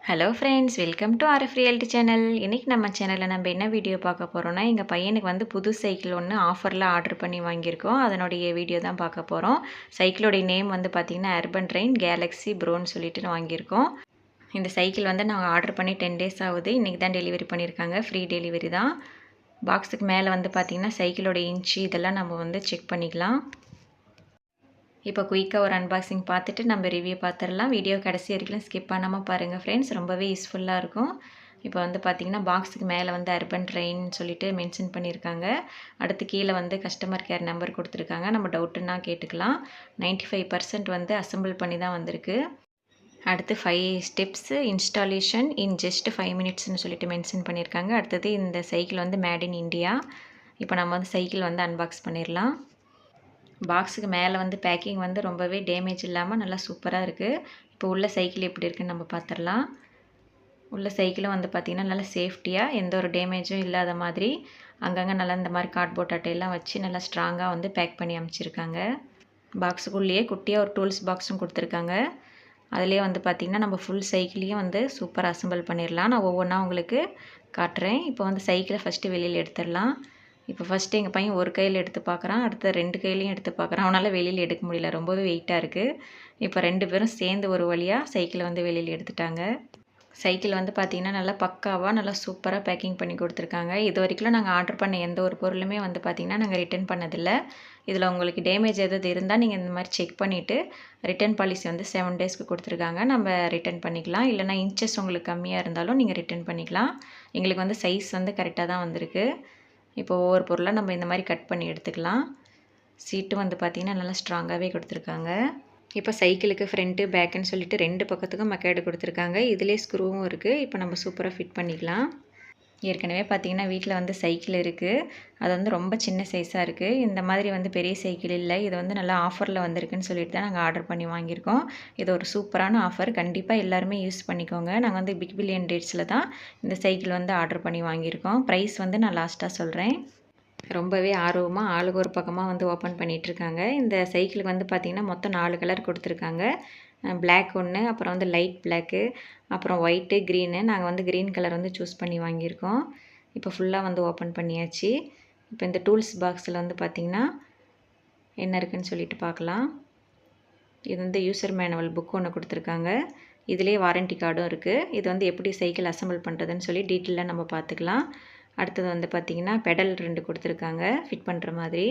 Hello friends, welcome to RF reality channel. இன்றைக்கி நம்ம சேனலில் நம்ம என்ன வீடியோ பார்க்க போகிறோன்னா, எங்கள் பையனுக்கு வந்து புது சைக்கிள் ஒன்று ஆஃபரில் ஆர்டர் பண்ணி வாங்கியிருக்கோம். அதனுடைய வீடியோ தான் பார்க்க போகிறோம். சைக்கிளோடைய நேம் வந்து பார்த்திங்கன்னா அர்பன் ட்ரெயின் கேலக்ஸி ப்ரோன்னு சொல்லிட்டு வாங்கியிருக்கோம். இந்த சைக்கிள் வந்து நாங்கள் ஆர்டர் பண்ணி 10 டேஸ் ஆகுது. இன்றைக்கி தான் டெலிவரி பண்ணியிருக்காங்க. ஃப்ரீ டெலிவரி தான். பாக்ஸுக்கு மேலே வந்து பார்த்திங்கன்னா சைக்கிளோட இன்ச்சு இதெல்லாம் நம்ம வந்து செக் பண்ணிக்கலாம். இப்போ குயிக்காக ஒரு அன்பாக்சிங் பார்த்துட்டு நம்ம ரிவ்யூ பார்த்துடலாம். வீடியோ கடைசி வரைக்கும் ஸ்கிப் பண்ணாமல் பாருங்கள் ஃப்ரெண்ட்ஸ், ரொம்பவே யூஸ்ஃபுல்லாக இருக்கும். இப்போ வந்து பார்த்திங்கன்னா பாக்ஸுக்கு மேலே வந்து அர்பன் ட்ரெயின் சொல்லிட்டு மென்ஷன் பண்ணியிருக்காங்க. அடுத்து கீழே வந்து கஸ்டமர் கேர் நம்பர் கொடுத்துருக்காங்க. நம்ம டவுட்டுன்னா கேட்டுக்கலாம். 95% வந்து அசெம்பிள் பண்ணி தான் வந்திருக்கு. அடுத்து 5 ஸ்டெப்ஸு இன்ஸ்டாலேஷன் இன் ஜஸ்ட் 5 மினிட்ஸ்னு சொல்லிட்டு மென்ஷன் பண்ணியிருக்காங்க. அடுத்தது இந்த சைக்கிள் வந்து மேட் இன் இண்டியா. இப்போ நம்ம வந்து சைக்கிள் வந்து அன்பாக்ஸ் பண்ணிடலாம். பாக்ஸுக்கு மேலே வந்து பேக்கிங் வந்து ரொம்பவே டேமேஜ் இல்லாமல் நல்லா சூப்பராக இருக்குது. இப்போ உள்ள சைக்கிள் எப்படி இருக்குன்னு நம்ம பார்த்துடலாம். உள்ள சைக்கிளும் வந்து பார்த்திங்கன்னா நல்லா சேஃப்டியாக எந்த ஒரு டேமேஜும் இல்லாத மாதிரி அங்கங்கே நல்லா இந்த மாதிரி கார்ட்போர்ட் அட்டையெல்லாம் வச்சு நல்லா ஸ்ட்ராங்காக வந்து பேக் பண்ணி அமைச்சிருக்காங்க. பாக்ஸுக்குள்ளேயே குட்டியாக ஒரு டூல்ஸ் பாக்ஸும் கொடுத்துருக்காங்க. அதிலே வந்து பார்த்திங்கன்னா நம்ம ஃபுல் சைக்கிளையும் வந்து சூப்பராக அசெம்பிள் பண்ணிடலாம். நான் ஒவ்வொன்றா உங்களுக்கு காட்டுறேன். இப்போ வந்து சைக்கிளை ஃபஸ்ட்டு வெளியில் எடுத்துடலாம். இப்போ ஃபஸ்ட்டு எங்கள் பையன் ஒரு கையில் எடுத்து பார்க்குறான். அடுத்து 2 கையிலையும் எடுத்து பார்க்குறான். அவனால் வெளியில் எடுக்க முடியல, ரொம்பவே வெயிட்டாக இருக்குது. இப்போ 2 பேரும் சேர்ந்து ஒரு வழியாக சைக்கிளை வந்து வெளியில் எடுத்துட்டாங்க. சைக்கிள் வந்து பார்த்திங்கன்னா நல்லா பக்காவாக நல்லா சூப்பராக பேக்கிங் பண்ணி கொடுத்துருக்காங்க. இது வரைக்கும் நாங்கள் ஆர்டர் பண்ண எந்த ஒரு பொருளுமே வந்து பார்த்திங்கன்னா நாங்கள் ரிட்டர்ன் பண்ணதில்லை. இதில் உங்களுக்கு டேமேஜ் எதாவது இருந்தால் நீங்கள் இந்த மாதிரி செக் பண்ணிவிட்டு ரிட்டர்ன் பாலிசி வந்து 7 டேஸ்க்கு கொடுத்துருக்காங்க. நம்ம ரிட்டர்ன் பண்ணிக்கலாம். இல்லைனா இன்ச்சஸ் உங்களுக்கு கம்மியாக இருந்தாலும் நீங்கள் ரிட்டர்ன் பண்ணிக்கலாம். எங்களுக்கு வந்து சைஸ் வந்து கரெக்டாக தான் வந்திருக்கு. இப்போ ஒவ்வொரு பொருளாக நம்ம இந்த மாதிரி கட் பண்ணி எடுத்துக்கலாம். சீட்டு வந்து பார்த்திங்கன்னா நல்லா ஸ்ட்ராங்காகவே கொடுத்துருக்காங்க. இப்போ சைக்கிளுக்கு ஃப்ரண்ட்டு பேக்குன்னு சொல்லிட்டு 2 பக்கத்துக்கும் மெக்காடு கொடுத்துருக்காங்க. இதிலே ஸ்க்ரூவும் இருக்குது. இப்போ நம்ம சூப்பராக ஃபிட் பண்ணிக்கலாம். ஏற்கனவே பார்த்திங்கன்னா வீட்டில் வந்து சைக்கிள் இருக்குது. அது வந்து ரொம்ப சின்ன சைஸாக இருக்குது. இந்த மாதிரி வந்து பெரிய சைக்கிள் இல்லை. இது வந்து நல்லா ஆஃபரில் வந்திருக்குன்னு சொல்லிட்டு தான் நாங்கள் ஆர்டர் பண்ணி வாங்கியிருக்கோம். இது ஒரு சூப்பரான ஆஃபர். கண்டிப்பாக எல்லாருமே யூஸ் பண்ணிக்கோங்க. நாங்கள் வந்து பிக் பில்லியன் டேட்ஸில் தான் இந்த சைக்கிள் வந்து ஆர்டர் பண்ணி வாங்கியிருக்கோம். ப்ரைஸ் வந்து நான் லாஸ்ட்டாக சொல்கிறேன். ரொம்பவே ஆர்வமாக ஆளுக்கு ஒரு பக்கமாக வந்து ஓப்பன் பண்ணிகிட்ருக்காங்க. இந்த சைக்கிளுக்கு வந்து பார்த்திங்கன்னா மொத்தம் 4 கலர் கொடுத்துருக்காங்க. பிளாக் ஒன்று, அப்புறம் வந்து லைட் பிளாக்கு, அப்புறம் ஒயிட்டு, க்ரீனு. நாங்கள் வந்து க்ரீன் கலர் வந்து சூஸ் பண்ணி வாங்கியிருக்கோம். இப்போ ஃபுல்லாக வந்து ஓப்பன் பண்ணியாச்சு. இப்போ இந்த டூல்ஸ் பாக்ஸில் வந்து பார்த்திங்கன்னா என்ன இருக்குதுன்னு சொல்லிட்டு பார்க்கலாம். இது வந்து யூசர் மேனுவல் புக் ஒன்று கொடுத்துருக்காங்க. இதிலே வாரண்டி கார்டும் இருக்குது. இது வந்து எப்படி சைக்கிள் அசெம்பிள் பண்ணுறதுன்னு சொல்லி டீட்டெயிலாக நம்ம பார்த்துக்கலாம். அடுத்தது வந்து பார்த்திங்கன்னா பெடல் 2 கொடுத்துருக்காங்க ஃபிட் பண்ணுற மாதிரி.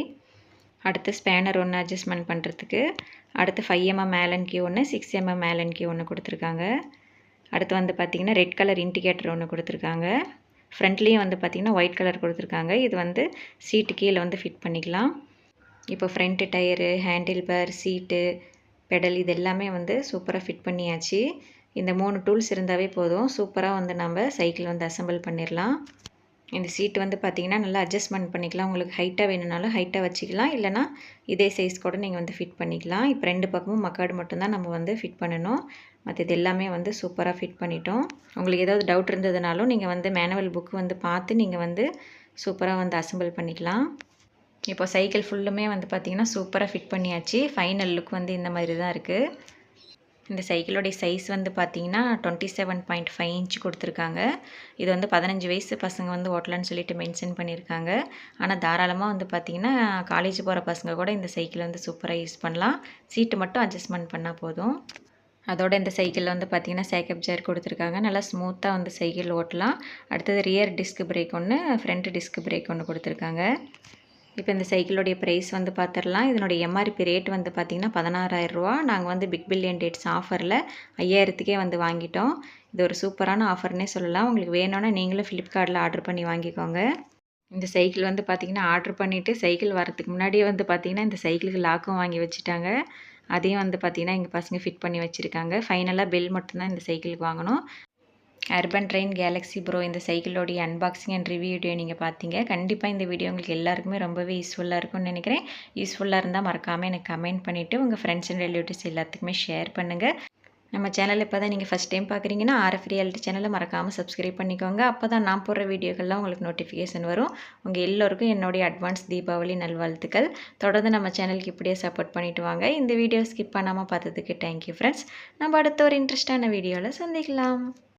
அடுத்து ஸ்பேனர் ஒன்று அட்ஜஸ்ட்மெண்ட் பண்ணுறதுக்கு. அடுத்து 5mm ஆலன் கீ ஒன்று, 6mm ஆலன் கீ ஒன்று கொடுத்துருக்காங்க. அடுத்து வந்து பார்த்திங்கன்னா ரெட் கலர் இண்டிகேட்டர் ஒன்று கொடுத்துருக்காங்க. ஃப்ரண்ட்லேயும் வந்து பார்த்திங்கன்னா ஒயிட் கலர் கொடுத்துருக்காங்க. இது வந்து சீட்டு கீழே வந்து ஃபிட் பண்ணிக்கலாம். இப்போ ஃப்ரண்ட்டு டயரு, ஹேண்டில் பார், சீட்டு, பெடல் இது எல்லாமே வந்து சூப்பராக ஃபிட் பண்ணியாச்சு. இந்த 3 டூல்ஸ் இருந்தாவே போதும். சூப்பராக வந்து நம்ம சைக்கிள் வந்து அசெம்பிள் பண்ணிடலாம். இந்த சீட்டு வந்து பார்த்திங்கன்னா நல்லா அட்ஜஸ்ட்மெண்ட் பண்ணிக்கலாம். உங்களுக்கு ஹைட்டாக வேணும்னாலும் ஹைட்டாக வச்சுக்கலாம். இல்லைனா இதே சைஸ் கூட நீங்கள் வந்து ஃபிட் பண்ணிக்கலாம். இப்போ 2 பக்கமும் மக்காடு மட்டும்தான் நம்ம வந்து ஃபிட் பண்ணணும். மற்றது எல்லாமே வந்து சூப்பராக ஃபிட் பண்ணிட்டோம். உங்களுக்கு ஏதாவது டவுட் இருந்ததுனாலும் நீங்கள் வந்து மேனுவல் புக்கு வந்து பார்த்து நீங்கள் வந்து சூப்பராக வந்து அசெம்பிள் பண்ணிக்கலாம். இப்போ சைக்கிள் ஃபுல்லுமே வந்து பார்த்திங்கன்னா சூப்பராக ஃபிட் பண்ணியாச்சு. ஃபைனல் லுக் வந்து இந்த மாதிரி தான் இருக்குது. இந்த சைக்கிளோடைய சைஸ் வந்து பார்த்திங்கன்னா 27.5 இன்ச் கொடுத்துருக்காங்க. இது வந்து 15 வயசு பசங்க வந்து ஓட்டலான்னு சொல்லிட்டு மென்ஷன் பண்ணியிருக்காங்க. ஆனால் தாராளமாக வந்து பார்த்திங்கன்னா காலேஜ் போகிற பசங்க கூட இந்த சைக்கிள் வந்து சூப்பராக யூஸ் பண்ணலாம். சீட்டு மட்டும் அட்ஜஸ்ட்மெண்ட் பண்ணால் போதும். அதோட இந்த சைக்கிளில் வந்து பார்த்திங்கன்னா சேக்கப் சேர் கொடுத்துருக்காங்க. நல்லா ஸ்மூத்தாக வந்து சைக்கிள் ஓட்டலாம். அடுத்தது ரியர் டிஸ்க் பிரேக் ஒன்று, ஃப்ரண்ட் டிஸ்க் பிரேக் ஒன்று கொடுத்துருக்காங்க. இப்போ இந்த சைக்கிளோடைய ப்ரைஸ் வந்து பார்த்துடலாம். இதனுடைய எம்ஆர்பி ரேட் வந்து பார்த்திங்கன்னா 16,000 ரூபா. நாங்கள் வந்து பிக் பில்லியன் டேட்ஸ் ஆஃபரில் 5000க்கே வந்து வாங்கிட்டோம். இது ஒரு சூப்பரான ஆஃபர்னே சொல்லலாம். உங்களுக்கு வேணும்னா நீங்களும் ஃப்ளிப்கார்ட்டில் ஆர்டர் பண்ணி வாங்கிக்கோங்க. இந்த சைக்கிள் வந்து பார்த்திங்கன்னா ஆர்டர் பண்ணிவிட்டு சைக்கிள் வரதுக்கு முன்னாடியே வந்து பார்த்திங்கன்னா இந்த சைக்கிளுக்கு லாக்கும் வாங்கி வச்சுட்டாங்க. அதையும் வந்து பார்த்திங்கன்னா எங்கள் பசங்க ஃபிட் பண்ணி வச்சுருக்காங்க. ஃபைனலாக பெல் மட்டும்தான் இந்த சைக்கிளுக்கு வாங்கணும். அர்பன் ட்ரெயின் கேலக்ஸி ப்ரோ இந்த சைக்கிளோடைய அன்பாக்சிங் அண்ட் ரிவ்யூ வீடியோ நீங்கள் பார்த்தீங்க. கண்டிப்பாக இந்த வீடியோ உங்களுக்கு எல்லாருக்குமே ரொம்பவே யூஸ்ஃபுல்லாக இருக்கும்னு நினைக்கிறேன். யூஸ்ஃபுல்லாக இருந்தால் மறக்காமல் எனக்கு கமெண்ட் பண்ணிவிட்டு உங்கள் ஃப்ரெண்ட்ஸ் அண்ட் ரிலேட்டிவ்ஸ் எல்லாத்துக்குமே ஷேர் பண்ணுங்கள். நம்ம சேனல் இப்போ தான் நீங்கள் ஃபஸ்ட் டைம் பார்க்குறீங்கன்னா ஆர்எஃப் ரியாலிட்டி சேனலை மறக்காமல் சப்ஸ்கிரைப் பண்ணிக்கோங்க. அப்போ தான் நான் போடுற வீடியோக்கள்லாம் உங்களுக்கு நோட்டிஃபிகேஷன் வரும். உங்கள் எல்லோருக்கும் என்னுடைய அட்வான்ஸ் தீபாவளி நல்வாழ்த்துக்கள். தொடர்ந்து நம்ம சேனலுக்கு இப்படியே சப்போர்ட் பண்ணிவிட்டு வாங்க. இந்த வீடியோ ஸ்கிப் பண்ணாமல் பார்த்ததுக்கு தேங்க்யூ ஃப்ரெண்ட்ஸ். நம்ம அடுத்த ஒரு இன்ட்ரெஸ்டான வீடியோவில் சந்திக்கலாம்.